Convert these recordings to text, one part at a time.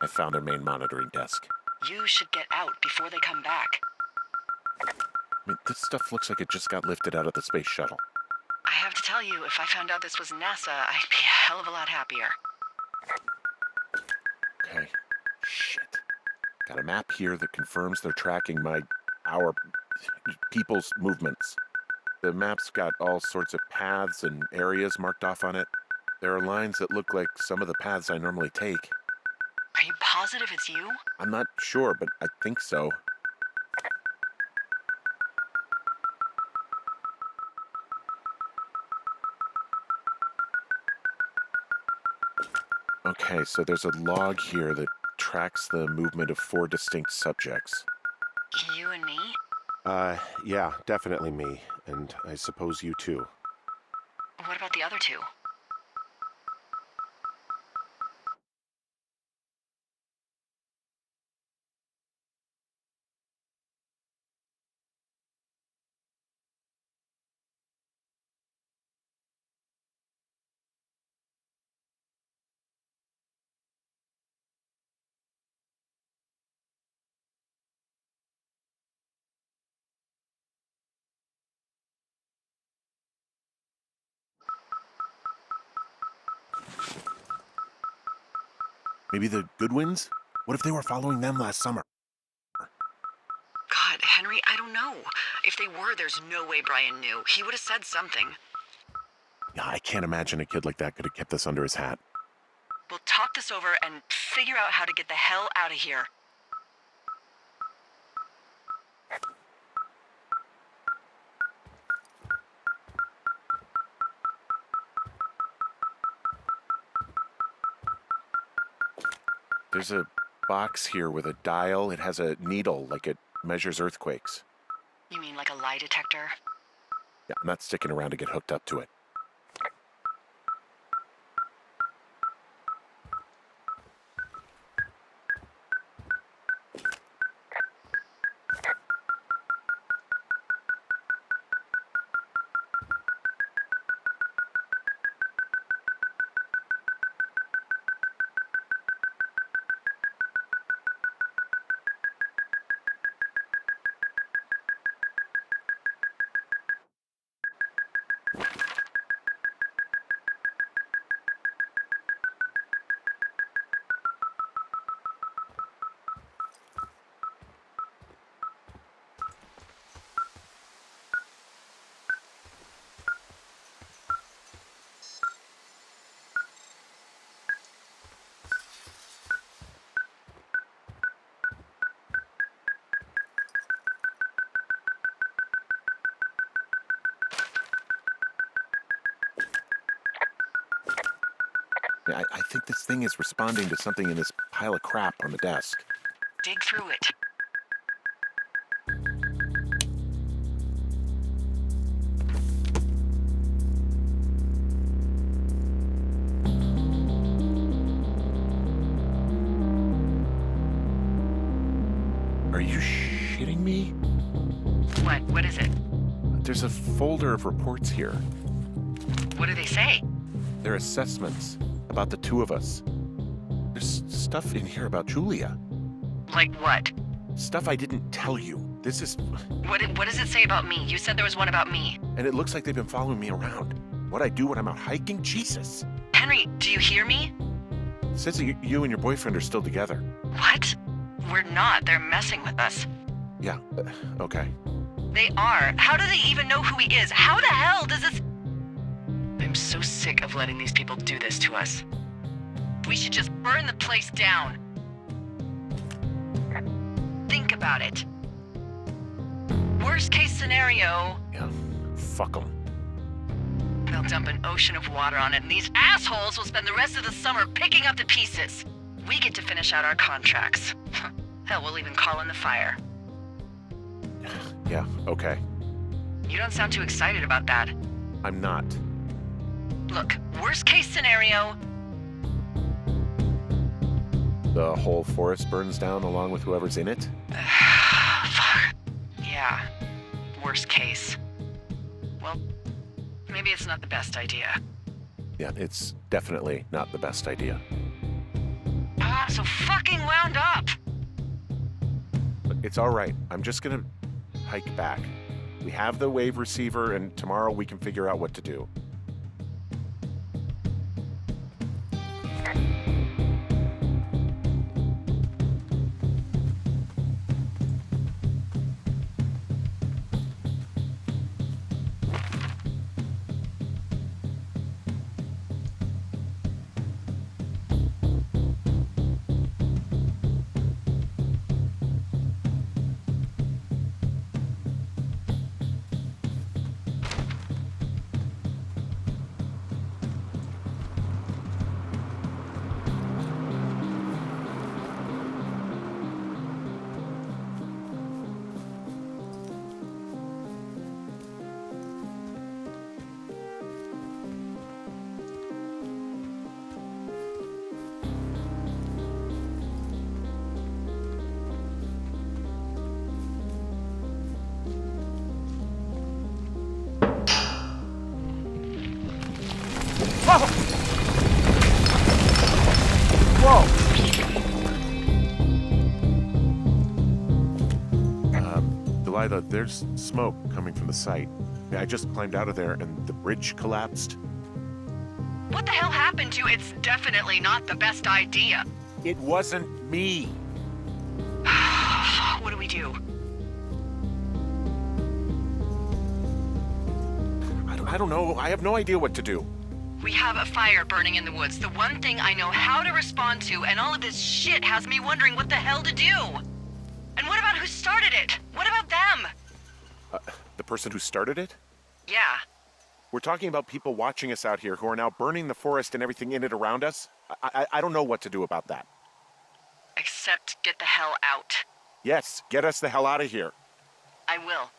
found a main monitoring desk. You should get out before they come back. I mean, this stuff looks like it just got lifted out of the space shuttle. I have to tell you, if I found out this was NASA, I'd be a hell of a lot happier. Okay. Shit. Got a map here that confirms they're tracking our people's movements. The map's got all sorts of paths and areas marked off on it. There are lines that look like some of the paths I normally take. Are you positive it's you? I'm not sure, but I think so. Okay, so there's a log here that tracks the movement of 4 distinct subjects. You and me? Yeah, definitely me. And I suppose you too. What about the other two? Maybe the Goodwins? What if they were following them last summer? God, Henry, I don't know. If they were, there's no way Brian knew. He would have said something. Yeah, I can't imagine a kid like that could have kept this under his hat. We'll talk this over and figure out how to get the hell out of here. There's a box here with a dial. It has a needle, like it measures earthquakes. You mean like a lie detector? Yeah, I'm not sticking around to get hooked up to it. I think this thing is responding to something in this pile of crap on the desk. Dig through it. Are you shitting me? What? What is it? There's a folder of reports here. What do they say? They're assessments about the two of us. There's stuff in here about Julia. Like what? Stuff I didn't tell you. This is... What does it say about me? You said there was one about me. And it looks like they've been following me around. What I do when I'm out hiking? Jesus. Henry, do you hear me? It says that you and your boyfriend are still together. What? We're not. They're messing with us. Yeah, okay. They are. How do they even know who he is? How the hell does this... I'm so sick of letting these people do this to us. We should just burn the place down. Think about it. Worst case scenario, Yeah, fuck them. they'll dump an ocean of water on it, and these assholes will spend the rest of the summer picking up the pieces. We get to finish out our contracts. Hell, we'll even call in the fire. Yeah, okay. You don't sound too excited about that. I'm not. Look, worst case scenario, The whole forest burns down along with whoever's in it? fuck. Yeah, worst case. Well, maybe it's not the best idea. Yeah, it's definitely not the best idea. So so fucking wound up. It's all right. I'm just gonna hike back. We have the wave receiver, and tomorrow we can figure out what to do. Whoa! Delайлai, there's smoke coming from the site. I just climbed out of there and the bridge collapsed. What the hell happened to you? It's definitely not the best idea. It wasn't me. What do we do? I don't know. I have no idea what to do. We have a fire burning in the woods, the one thing I know how to respond to, and all of this shit has me wondering what the hell to do. And what about who started it? What about them? The person who started it? Yeah. We're talking about people watching us out here who are now burning the forest and everything in it around us. I don't know what to do about that. Except get the hell out. Yes, get us the hell out of here. I will.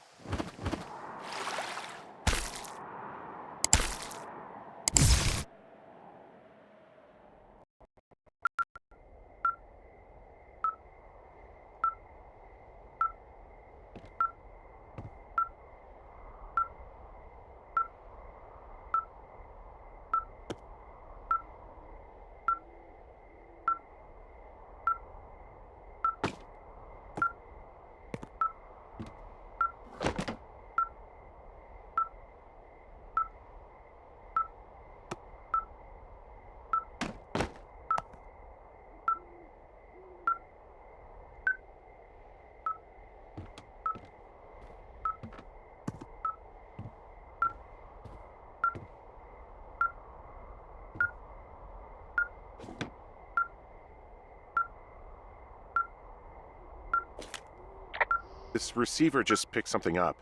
This receiver just picked something up.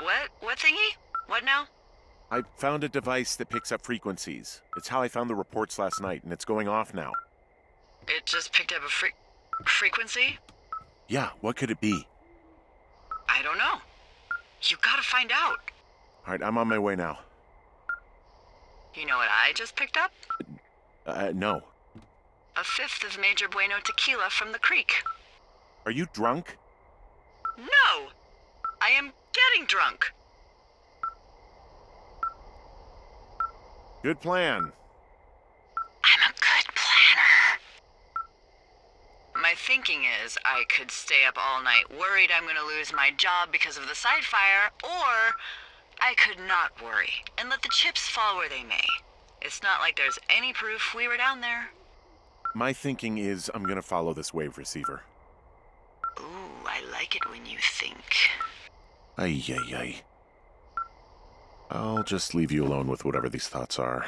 What? What thingy? What now? I found a device that picks up frequencies. It's how I found the reports last night, and it's going off now. It just picked up a frequency? Yeah, what could it be? I don't know. You gotta find out. All right, I'm on my way now. You know what I just picked up? No. A fifth of Major Bueno tequila from the creek. Are you drunk? No! I am getting drunk. Good plan. I'm a good planner. My thinking is I could stay up all night worried I'm gonna lose my job because of the side fire, or I could not worry and let the chips fall where they may. It's not like there's any proof we were down there. My thinking is I'm gonna follow this wave receiver. Ooh, I like it when you think. Ay, ay, ay. I'll just leave you alone with whatever these thoughts are.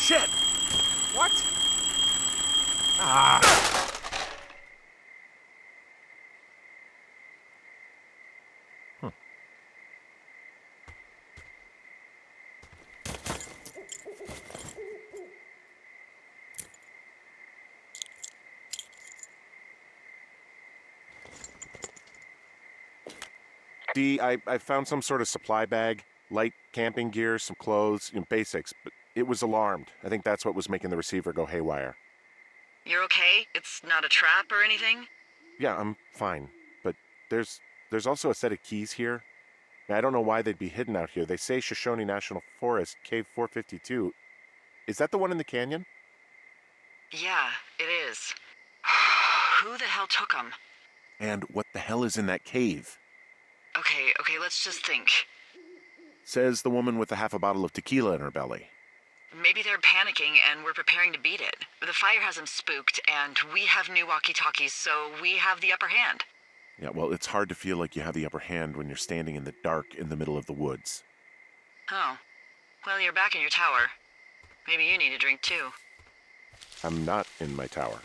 Shit! What? Ah! Dee, I found some sort of supply bag, light camping gear, some clothes, basics, but it was alarmed. I think that's what was making the receiver go haywire. You're okay? It's not a trap or anything? Yeah, I'm fine, but there's also a set of keys here. I don't know why they'd be hidden out here. They say Shoshone National Forest, Cave 452. Is that the one in the canyon? Yeah, it is. Who the hell took them? And what the hell is in that cave? Okay, let's just think. Says the woman with a half a bottle of tequila in her belly. Maybe they're panicking and we're preparing to beat it. The fire has them spooked, and we have new walkie-talkies, so we have the upper hand. Yeah, well, it's hard to feel like you have the upper hand when you're standing in the dark in the middle of the woods. Oh. Well, you're back in your tower. Maybe you need a drink, too. I'm not in my tower.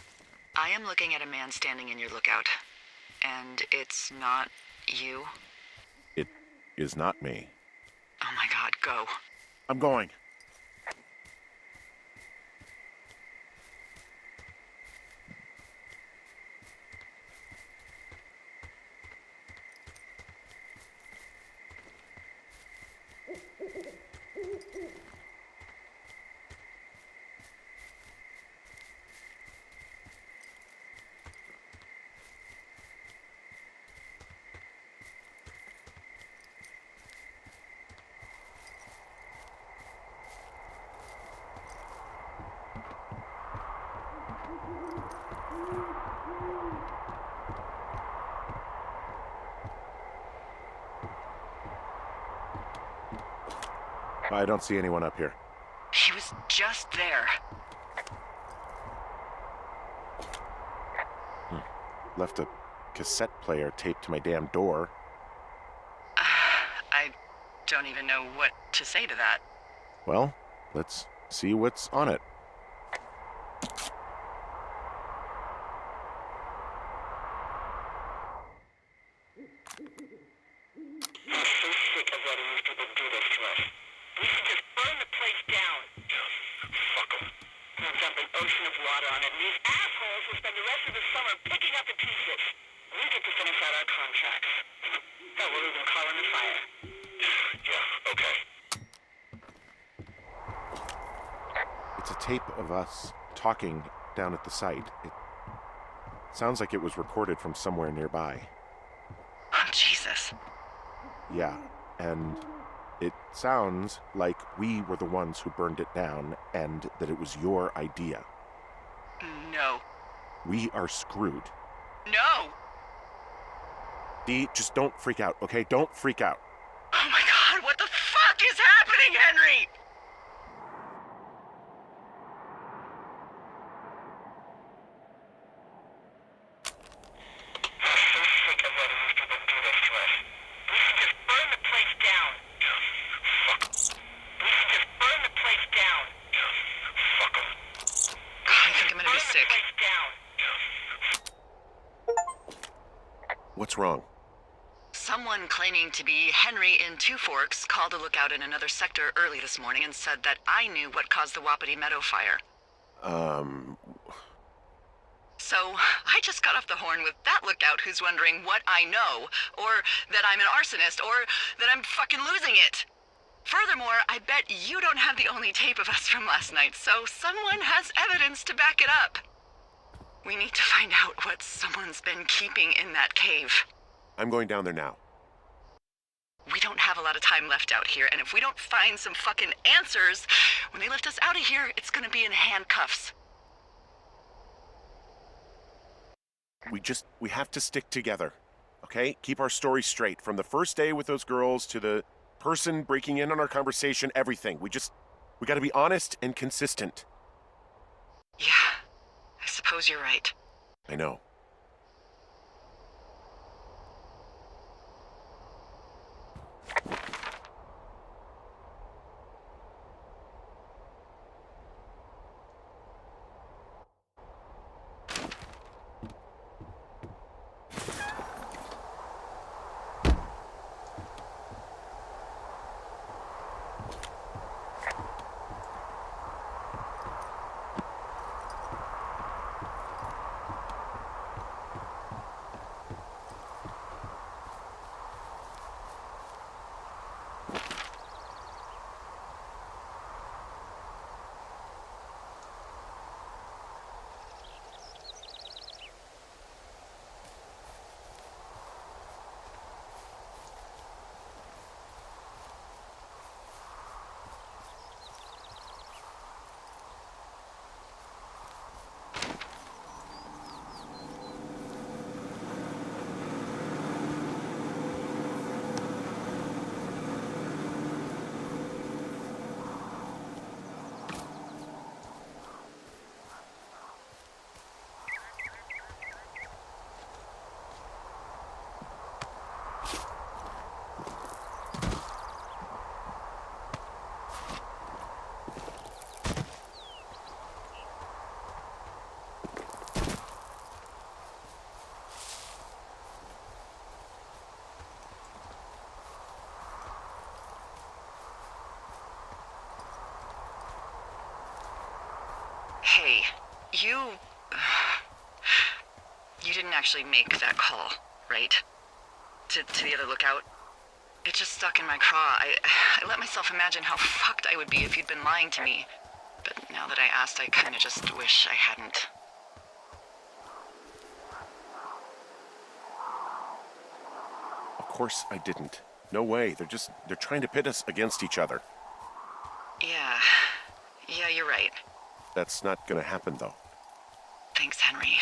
I am looking at a man standing in your lookout. And it's not you? It is not me. Oh my god, go. I'm going. I don't see anyone up here. He was just there. Left a cassette player taped to my damn door. I don't even know what to say to that. Well, let's see what's on it. It's a tape of us talking down at the site. It sounds like it was recorded from somewhere nearby. Oh, Jesus. Yeah, and it sounds like we were the ones who burned it down and that it was your idea. No. We are screwed. No! Dee, just don't freak out, okay? Don't freak out. Oh my god, what the fuck is happening, Henry? What's wrong? Someone claiming to be Henry in Two Forks called a lookout in another sector early this morning and said that I knew what caused the Wapiti Meadow fire. So, I just got off the horn with that lookout who's wondering what I know, or that I'm an arsonist, or that I'm fucking losing it. Furthermore, I bet you don't have the only tape of us from last night, so someone has evidence to back it up. We need to find out what someone's been keeping in that cave. I'm going down there now. We don't have a lot of time left out here, and if we don't find some fucking answers, when they lift us out of here, it's gonna be in handcuffs. We have to stick together, okay? Keep our story straight. From the first day with those girls to the person breaking in on our conversation, everything. We gotta be honest and consistent. Yeah, I suppose you're right. I know. You... You didn't actually make that call, right? To the other lookout? It just stuck in my craw. I let myself imagine how fucked I would be if you'd been lying to me. But now that I asked, I kinda just wish I hadn't. Of course I didn't. No way. They're trying to pit us against each other. Yeah, you're right. That's not gonna happen, though. Thanks, Henry.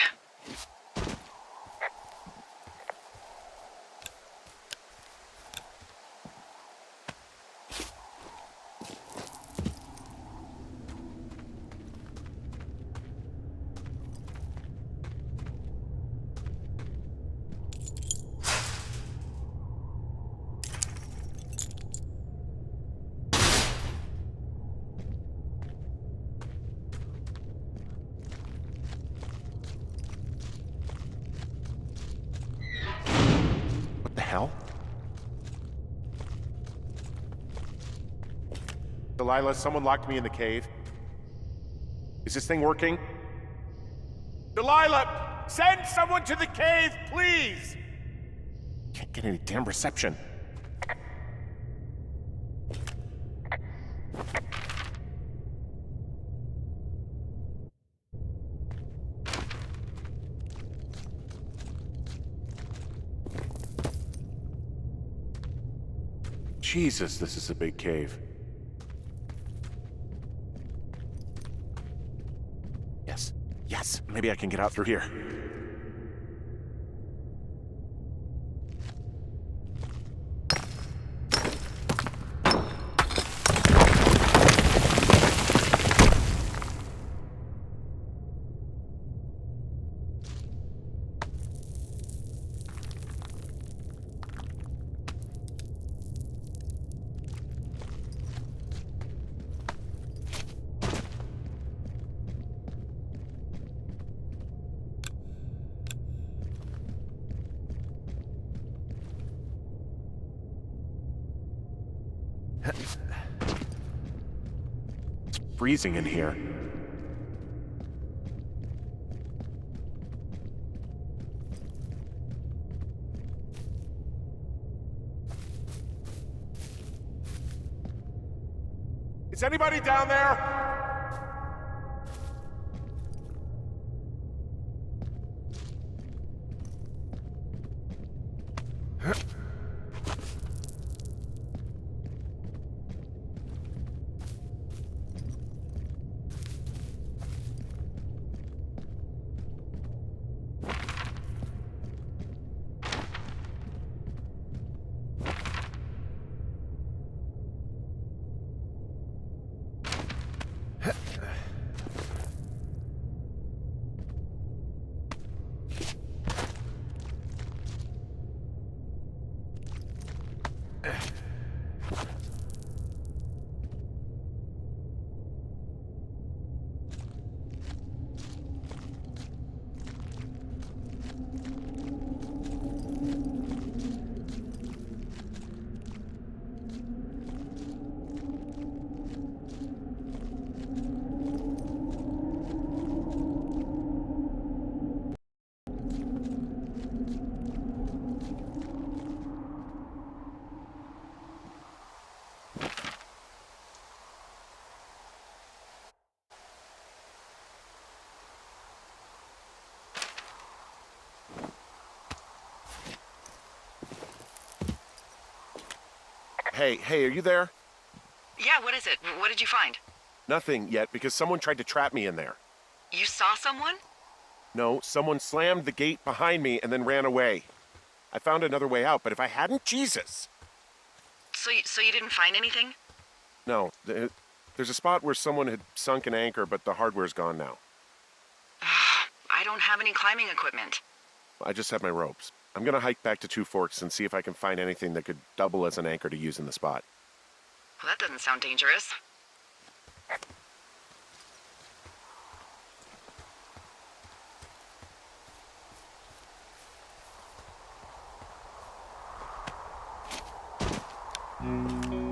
What the hell? Delailah, someone locked me in the cave. Is this thing working? Delailah! Send someone to the cave, please! Can't get any damn reception. Jesus, this is a big cave. Yes, maybe I can get out through here. It's freezing in here. Is anybody down there? Hey, are you there? Yeah, what is it? What did you find? Nothing yet, because someone tried to trap me in there. You saw someone? No, someone slammed the gate behind me and then ran away. I found another way out, but if I hadn't, Jesus! So you didn't find anything? No, there's a spot where someone had sunk an anchor, but the hardware's gone now. I don't have any climbing equipment. I just have my ropes. I'm gonna hike back to Two Forks and see if I can find anything that could double as an anchor to use in the spot. Well, that doesn't sound dangerous.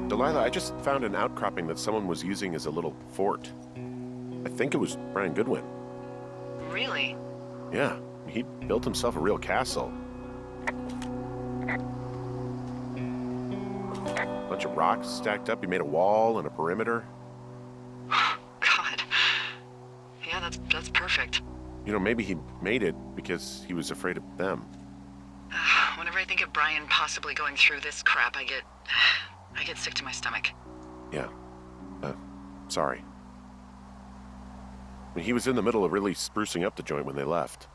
Delailah, I just found an outcropping that someone was using as a little fort. I think it was Brian Goodwin. really? Yeah, he built himself a real castle. Bunch of rocks stacked up. He made a wall and a perimeter. God. Yeah, that's perfect. You know, maybe he made it because he was afraid of them. Whenever I think of Brian possibly going through this crap, I get sick to my stomach. Yeah. Sorry. I mean, he was in the middle of really sprucing up the joint when they left.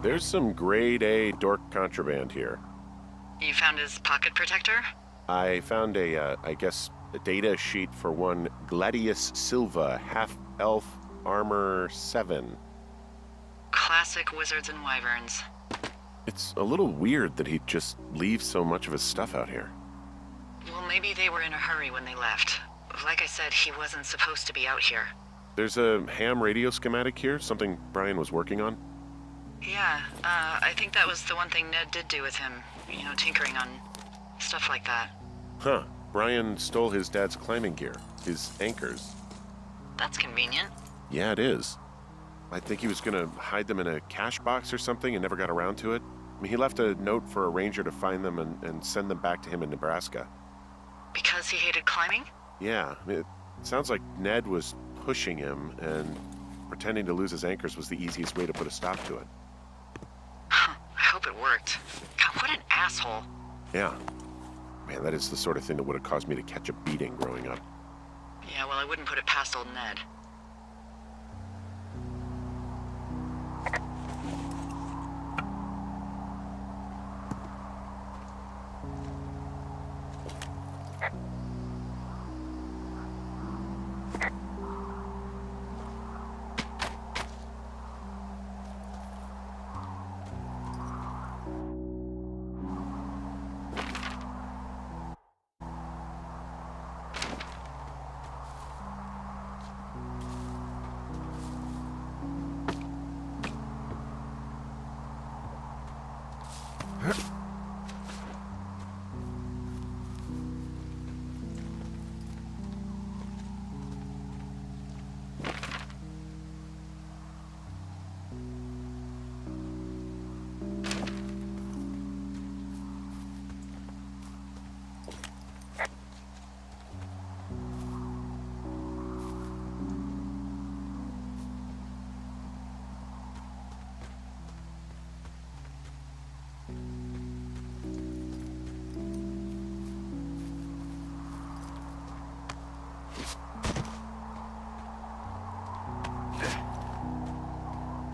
There's some grade A dork contraband here. You found his pocket protector? I found I guess, a data sheet for one Gladius Silva, half-elf, armor 7. Classic wizards and wyverns. It's a little weird that he'd just leave so much of his stuff out here. Well, maybe they were in a hurry when they left. Like I said, he wasn't supposed to be out here. There's a ham radio schematic here, something Brian was working on. Yeah, I think that was the one thing Ned did do with him. You know, tinkering on stuff like that. Huh. Brian stole his dad's climbing gear, his anchors. That's convenient. Yeah, it is. I think he was gonna hide them in a cash box or something and never got around to it. I mean, he left a note for a ranger to find them and send them back to him in Nebraska. Because he hated climbing? Yeah, I mean, it sounds like Ned was pushing him, and pretending to lose his anchors was the easiest way to put a stop to it. I hope it worked. God, what an asshole. Yeah. Man, that is the sort of thing that would have caused me to catch a beating growing up. Yeah, well, I wouldn't put it past old Ned.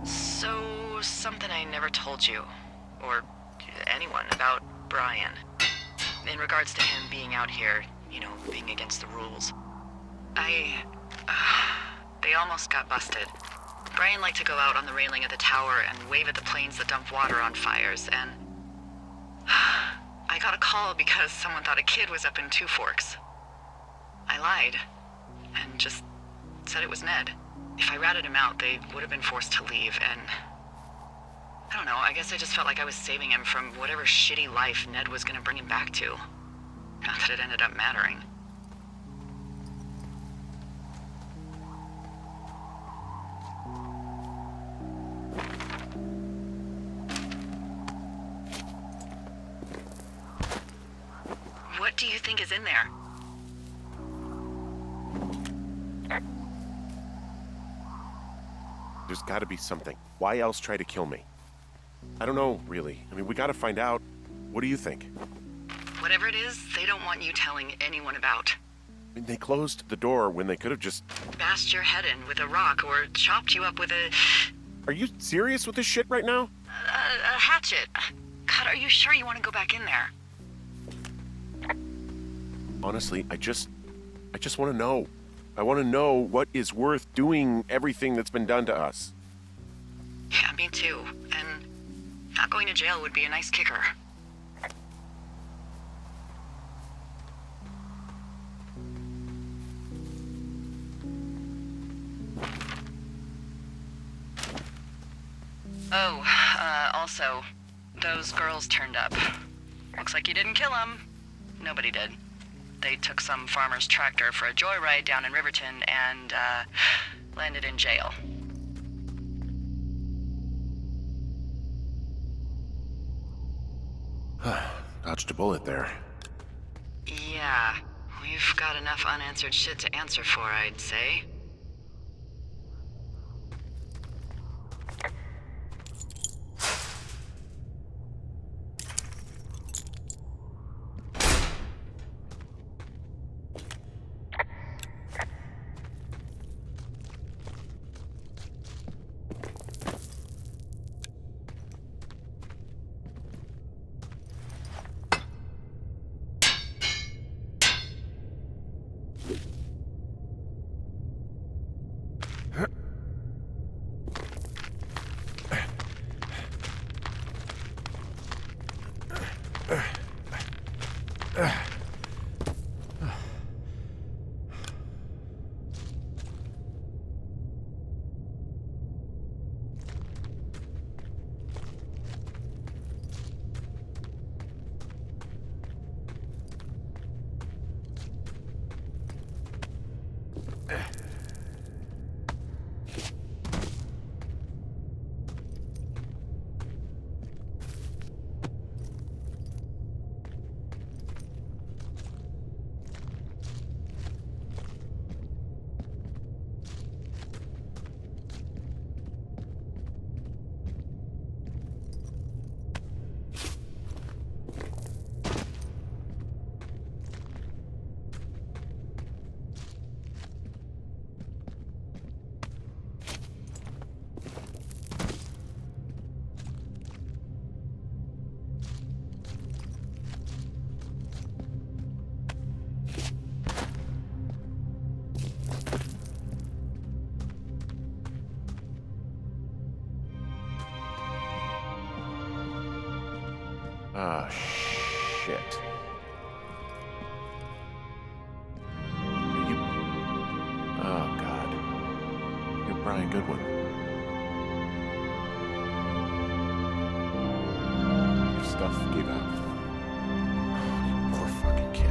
So, something I never told you, or anyone, about Brian. In regards to him being out here, you know, being against the rules. They almost got busted. Brian liked to go out on the railing of the tower and wave at the planes that dump water on fires, and I got a call because someone thought a kid was up in Two Forks. I lied, and just said it was Ned. If I ratted him out, they would have been forced to leave, and I don't know, I guess I just felt like I was saving him from whatever shitty life Ned was gonna bring him back to. Not that it ended up mattering. What do you think is in there? There's gotta be something. Why else try to kill me? I don't know, really. I mean, we gotta find out. What do you think? Whatever it is, they don't want you telling anyone about. I mean, they closed the door when they could have just... Bashed your head in with a rock or chopped you up with a Are you serious with this shit right now? hatchet. God, are you sure you want to go back in there? Honestly, I just want to know. I want to know what is worth doing everything that's been done to us. Yeah, me too. And not going to jail would be a nice kicker. Oh, also, Those girls turned up. Looks like you didn't kill them. Nobody did. They took some farmer's tractor for a joyride down in Riverton and, landed in jail. Dodged a bullet there. Yeah, we've got enough unanswered shit to answer for, I'd say. Ah, shit. Are you... Oh, God. You're Brian Goodwin. Your stuff gave out. You poor fucking kid.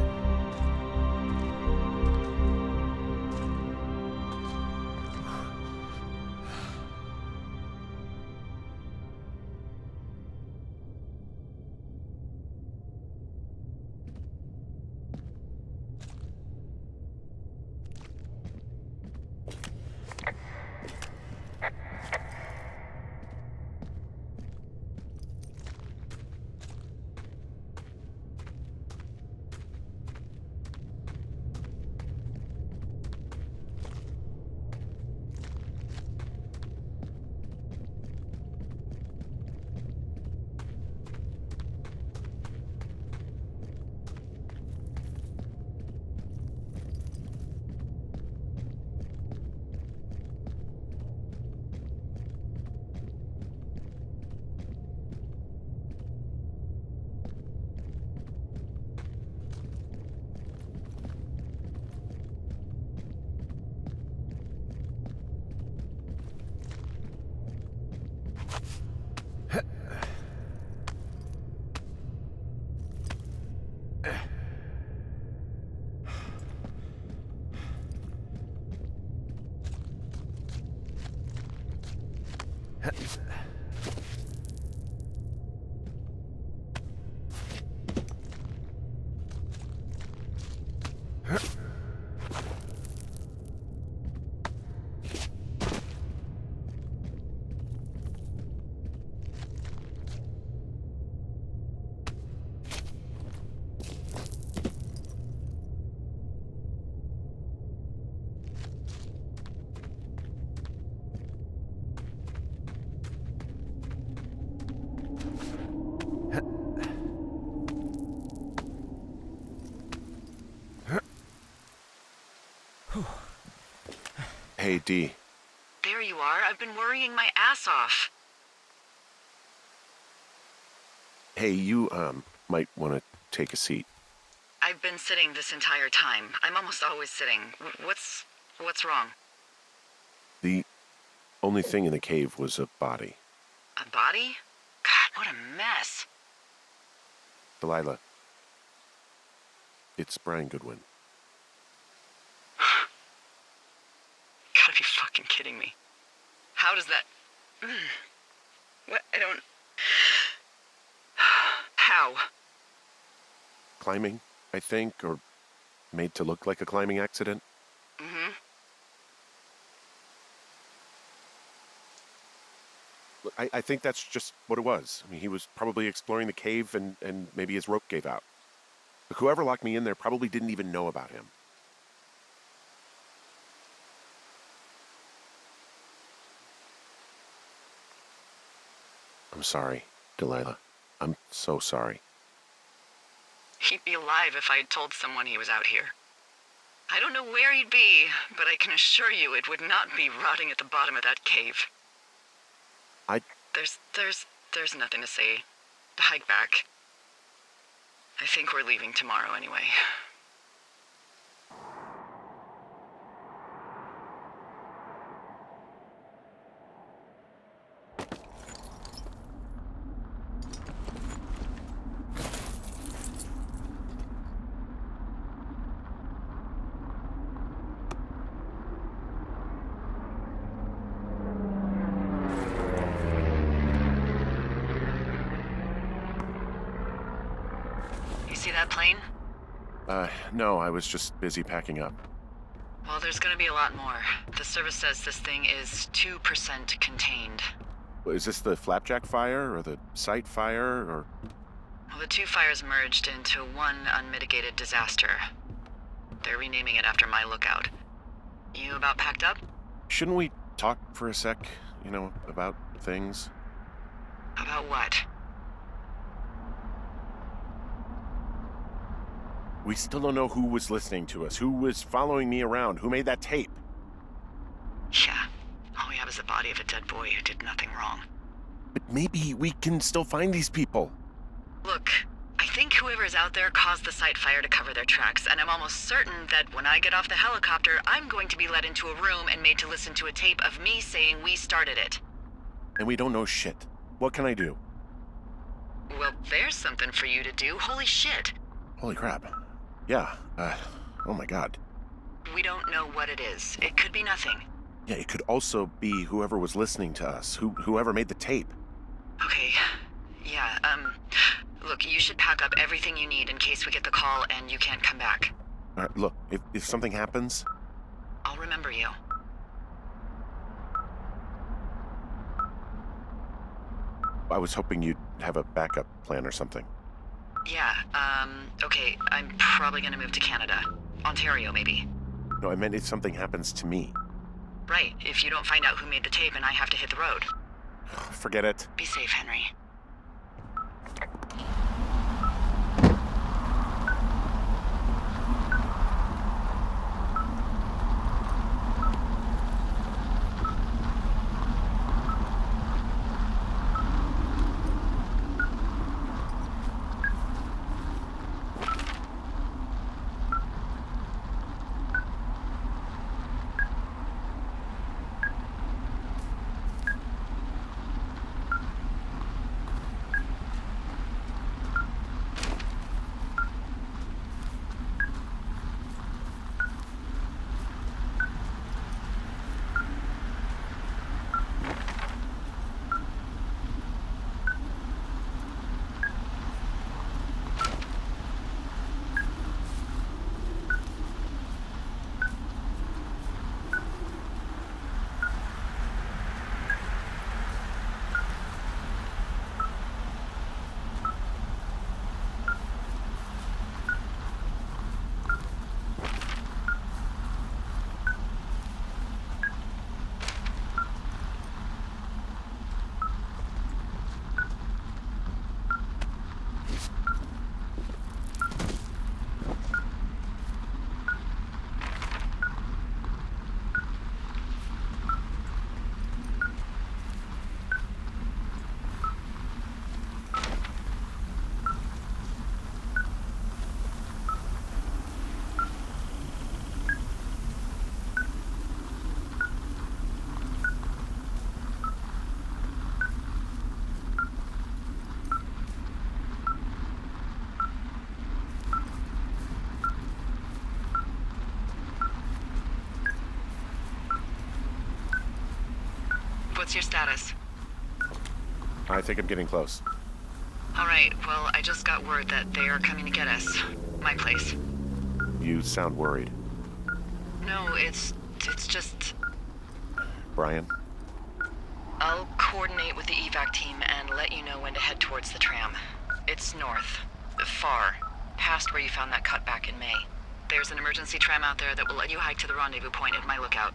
Hey, Dee. There you are. I've been worrying my ass off. Hey, you, might want to take a seat. I've been sitting this entire time. I'm almost always sitting. What's wrong? The only thing in the cave was a body. A body? God, what a mess. Delailah, it's Brian Goodwin. Gotta be fucking kidding me. How does that... What? I don't... How? Climbing, I think, or made to look like a climbing accident. Mm-hmm. Look, I think that's just what it was. I mean, he was probably exploring the cave and maybe his rope gave out. But whoever locked me in there probably didn't even know about him. I'm sorry, Delailah. I'm so sorry. He'd be alive if I had told someone he was out here. I don't know where he'd be, but I can assure you it would not be rotting at the bottom of that cave. There's nothing to say. Hike back. I think we're leaving tomorrow anyway. You see that plane? No, I was just busy packing up. Well, there's gonna be a lot more. The service says this thing is 2% contained. Is this the Flapjack fire, or the site fire, or... Well, the two fires merged into one unmitigated disaster. They're renaming it after my lookout. You about packed up? Shouldn't we talk for a sec, about things? About what? We still don't know who was listening to us, who was following me around, who made that tape. Yeah. All we have is the body of a dead boy who did nothing wrong. But maybe we can still find these people. Look, I think whoever's out there caused the site fire to cover their tracks, and I'm almost certain that when I get off the helicopter, I'm going to be led into a room and made to listen to a tape of me saying we started it. And we don't know shit. What can I do? Well, there's something for you to do. Holy shit. Holy crap. Yeah, oh my god. We don't know what it is. It could be nothing. Yeah, it could also be whoever was listening to us, whoever made the tape. Okay. Yeah, look, you should pack up everything you need in case we get the call and you can't come back. All right, look, if something happens... I'll remember you. I was hoping you'd have a backup plan or something. Yeah, okay, I'm probably gonna move to Canada. Ontario, maybe. No, I meant if something happens to me. Right, if you don't find out who made the tape and I have to hit the road. Forget it. Be safe, Henry. what's your status? I think I'm getting close. All right, well, I just got word that they are coming to get us. My place. You sound worried. No, it's just... Brian? I'll coordinate with the evac team and let you know when to head towards the tram. It's north. Far. Past where you found that cut back in May. There's an emergency tram out there that will let you hike to the rendezvous point at my lookout.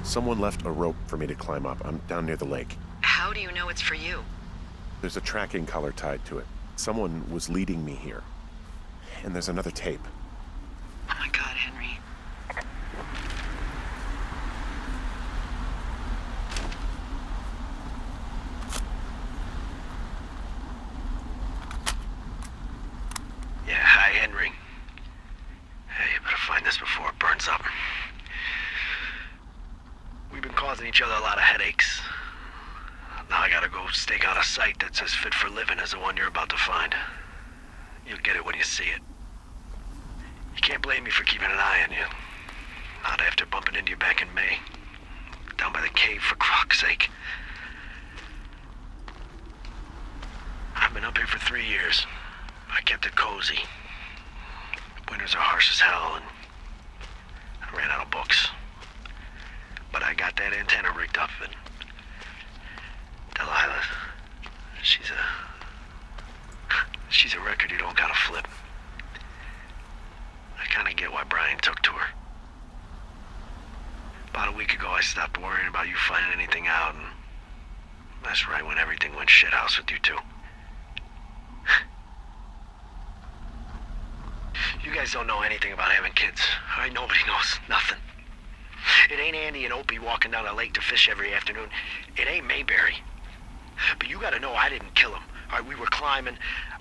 Someone left a rope for me to climb up. I'm down near the lake. How do you know it's for you? There's a tracking collar tied to it. Someone was leading me here. And there's another tape. Oh my god, Henry. Yeah, hi, Henry. Hey, you better find this before it burns up. We've been causing each other a lot of headaches. Now I gotta go stake out a site that's as fit for living as the one you're about to find. You'll get it when you see it. You can't blame me for keeping an eye on you. Not after bumping into you back in May. Down by the cave, for croc's sake. I've been up here for 3 years. I kept it cozy. Winters are harsh as hell, and I ran out of books. But I got that antenna rigged up, and Delайлой, she's a record you don't gotta flip. I kinda get why Brian took to her. About a week ago, I stopped worrying about you finding anything out, and that's right when everything went shithouse with you two. You guys don't know anything about having kids. All right, nobody knows nothing. It ain't Andy and Opie walking down the lake to fish every afternoon. It ain't Mayberry. But you gotta know I didn't kill him. All right, we were climbing.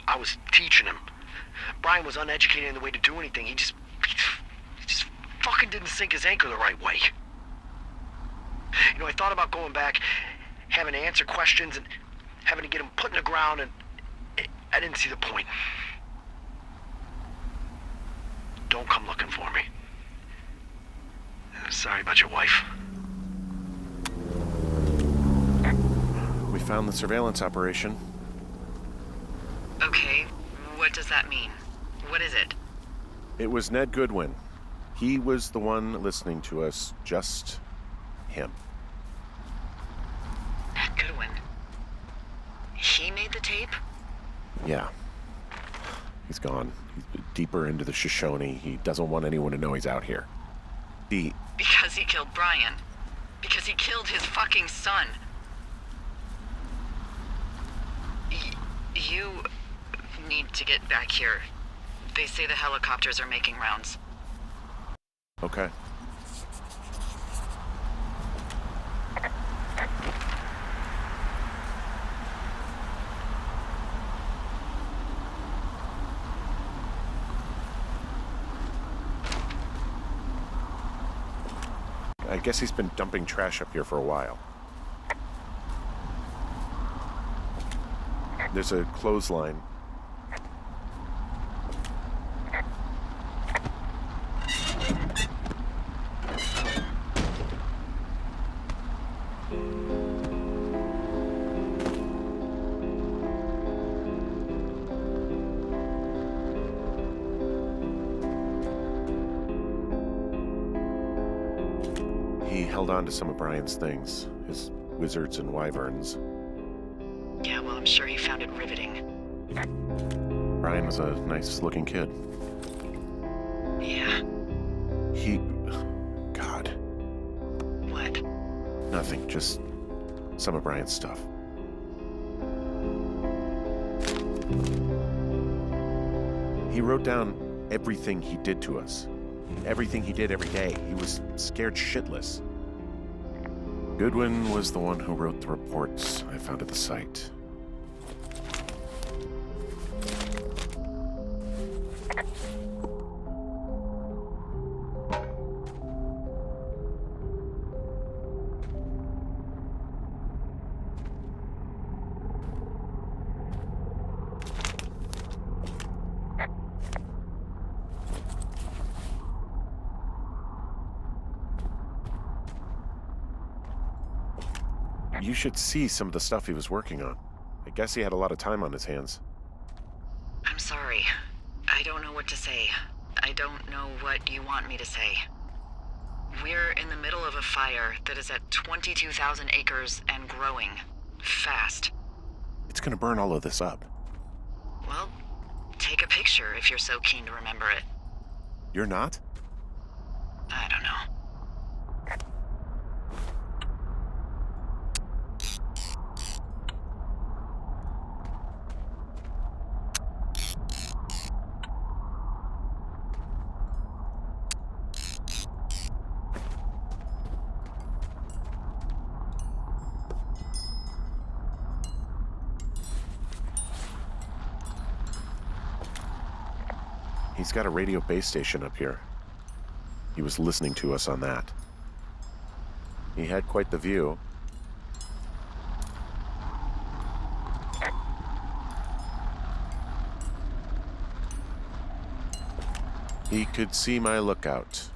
I was teaching him. Brian was uneducated in the way to do anything. He just fucking didn't sink his anchor the right way. You know, I thought about going back, having to answer questions, and having to get him put in the ground, and I didn't see the point. Don't come looking for me. Sorry about your wife. We found the surveillance operation. Okay, what does that mean? What is it? It was Ned Goodwin. He was the one listening to us, just him. Ned Goodwin. He made the tape? Yeah. He's gone. He's deeper into the Shoshone. He doesn't want anyone to know he's out here. Because he killed Brian. Because he killed his fucking son. You need to get back here. They say the helicopters are making rounds. Okay. I guess he's been dumping trash up here for a while. There's a clothesline. He held on to some of Brian's things, his wizards and wyverns. Yeah, well, I'm sure he found it riveting. Brian was a nice-looking kid. Yeah. God, What? nothing, just some of Brian's stuff. He wrote down everything he did to us. Everything he did every day. He was scared shitless. Goodwin was the one who wrote the reports I found at the site. You should see some of the stuff he was working on. I guess he had a lot of time on his hands. I'm sorry. I don't know what to say. I don't know what you want me to say. We're in the middle of a fire that is at 22,000 acres and growing. Fast. It's gonna burn all of this up. Well, take a picture if you're so keen to remember it. You're not? I don't know. He's got a radio base station up here. He was listening to us on that. He had quite the view. He could see my lookout.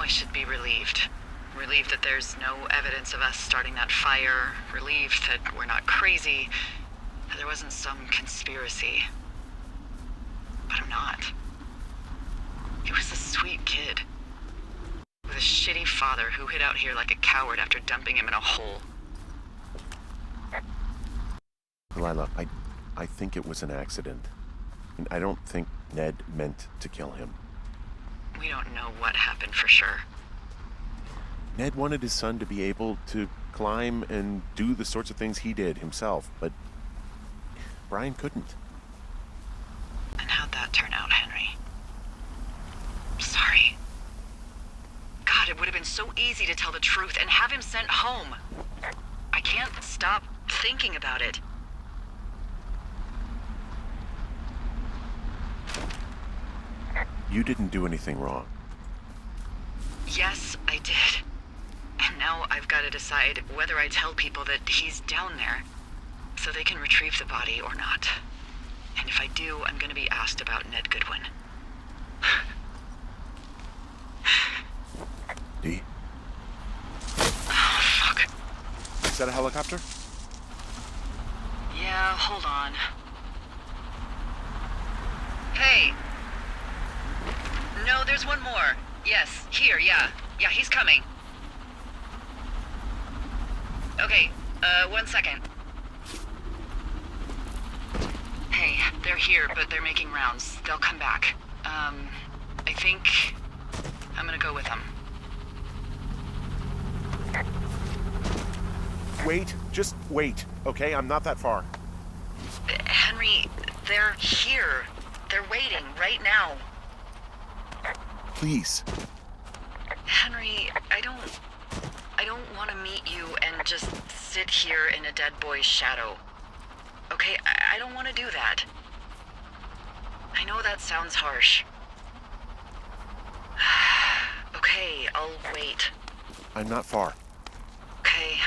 I should be relieved. Relieved that there's no evidence of us starting that fire. Relieved that we're not crazy. That there wasn't some conspiracy. But I'm not. He was a sweet kid. With a shitty father who hid out here like a coward after dumping him in a hole. Delila, I think it was an accident. And I don't think Ned meant to kill him. We don't know what happened for sure. Ned wanted his son to be able to climb and do the sorts of things he did himself, but Brian couldn't. And how'd that turn out, Henry? Sorry. God, it would have been so easy to tell the truth and have him sent home. I can't stop thinking about it. You didn't do anything wrong. Yes, I did. And now I've got to decide whether I tell people that he's down there so they can retrieve the body or not. And if I do, I'm going to be asked about Ned Goodwin. Dee? Oh, fuck. Is that a helicopter? Yeah, hold on. Hey! No, there's one more. Yes, here, yeah. Yeah, he's coming. Okay, 1 second. Hey, they're here, but they're making rounds. They'll come back. I think I'm gonna go with them. Wait, just wait, okay? I'm not that far. Henry, they're here. They're waiting right now. Please. Henry, I don't want to meet you and just sit here in a dead boy's shadow. Okay, I don't want to do that. I know that sounds harsh. Okay, I'll wait. I'm not far. Okay.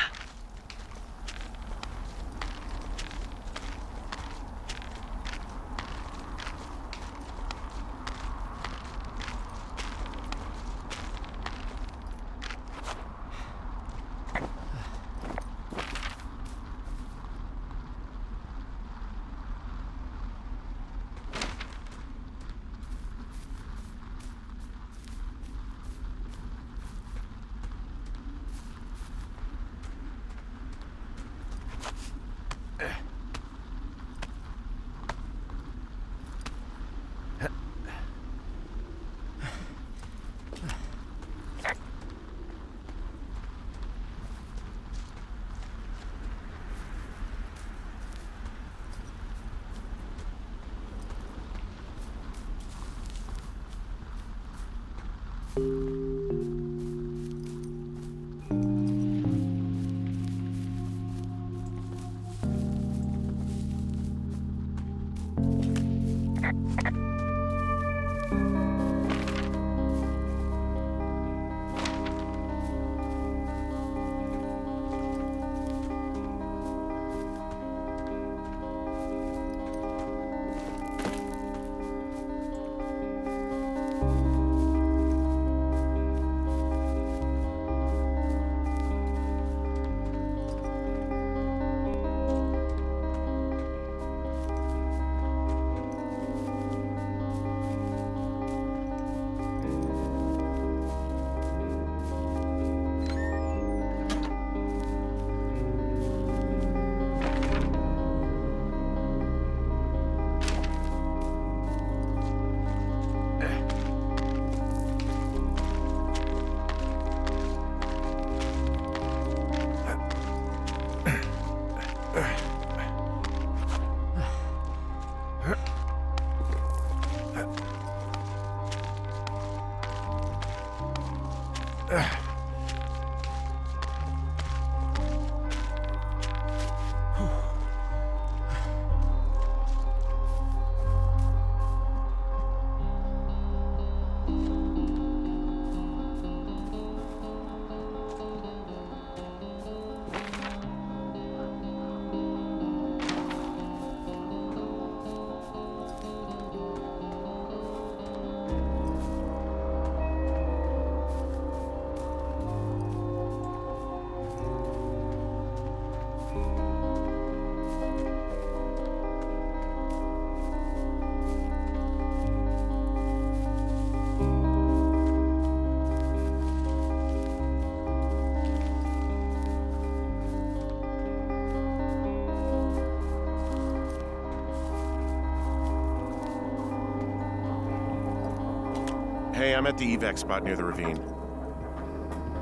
I'm at the evac spot near the ravine.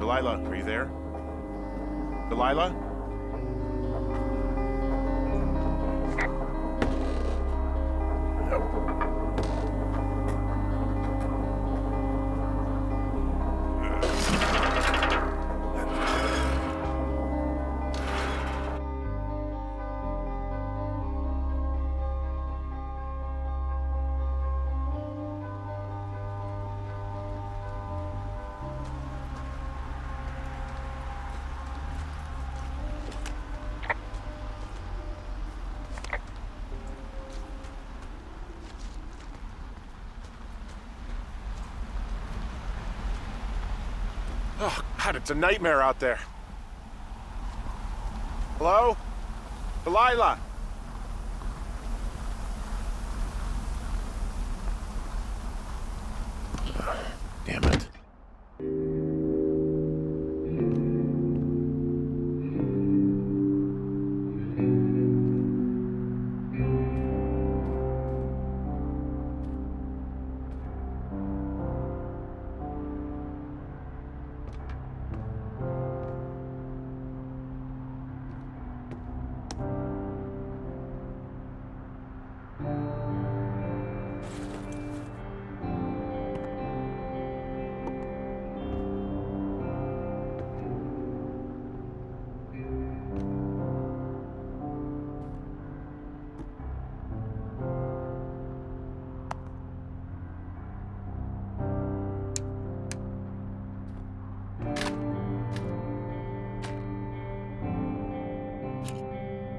Delilah, are you there? Delilah? Oh, God, it's a nightmare out there. Hello? Delilah? Damn it.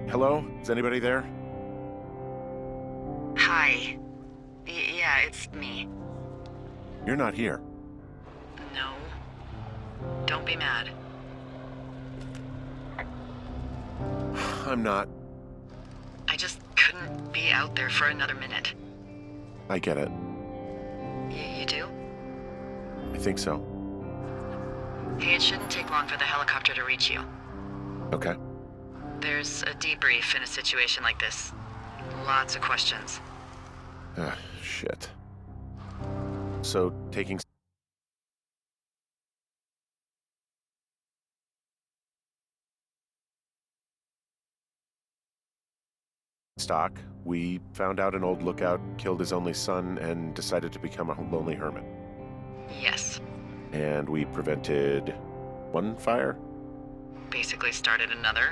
Hello? Is anybody there? Hi. Yeah, it's me. You're not here. No. Don't be mad. I'm not. I just couldn't be out there for another minute. I get it. You do? I think so. Hey, it shouldn't take long for the helicopter to reach you. Okay. There's a debrief in a situation like this. Lots of questions. Shit. So, taking stock, we found out an old lookout killed his only son and decided to become a lonely hermit. Yes. And we prevented one fire? Basically started another.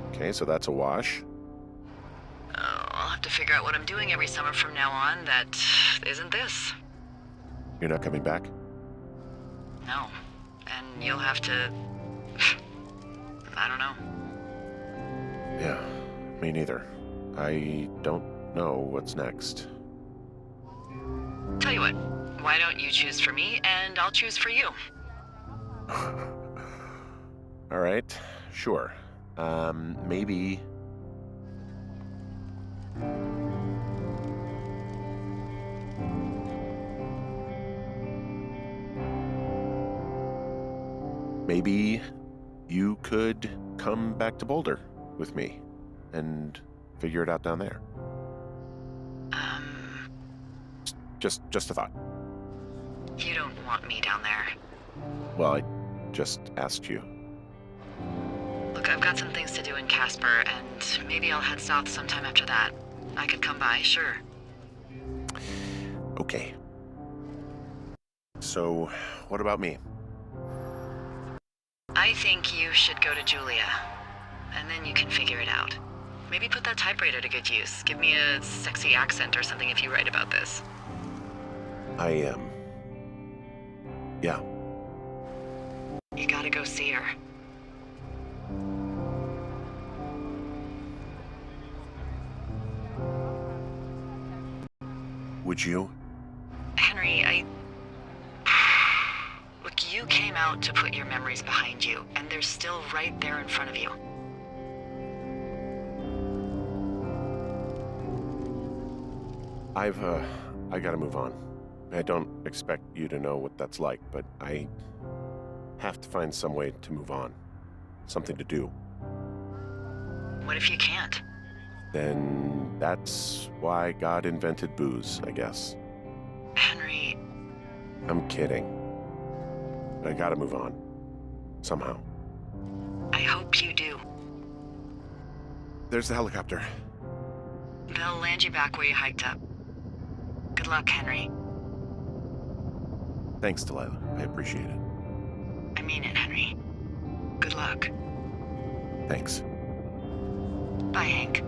Okay, so that's a wash. I'll have to figure out what I'm doing every summer from now on that isn't this. You're not coming back? No. And you'll have to... I don't know. Yeah, me neither. I don't know what's next. Tell you what, why don't you choose for me and I'll choose for you? All right, sure. Maybe... Maybe you could come back to Boulder with me and figure it out down there. Just a thought. You don't want me down there. Well, I just asked you. Look, I've got some things to do in Casper, and maybe I'll head south sometime after that. I could come by, sure. Okay. So, what about me? I think you should go to Julia, and then you can figure it out. Maybe put that typewriter to good use. Give me a sexy accent or something if you write about this. I am. Yeah. You gotta go see her. Would you? Henry, Look, you came out to put your memories behind you, and they're still right there in front of you. I gotta move on. I don't expect you to know what that's like, but I have to find some way to move on. Something to do. What if you can't? Then that's why God invented booze, I guess. Henry, I'm kidding. But I gotta move on. Somehow. I hope you do. There's the helicopter. They'll land you back where you hiked up. Good luck, Henry. Thanks, Delila. I appreciate it. I mean it, Henry. Good luck. Thanks. Bye, Hank.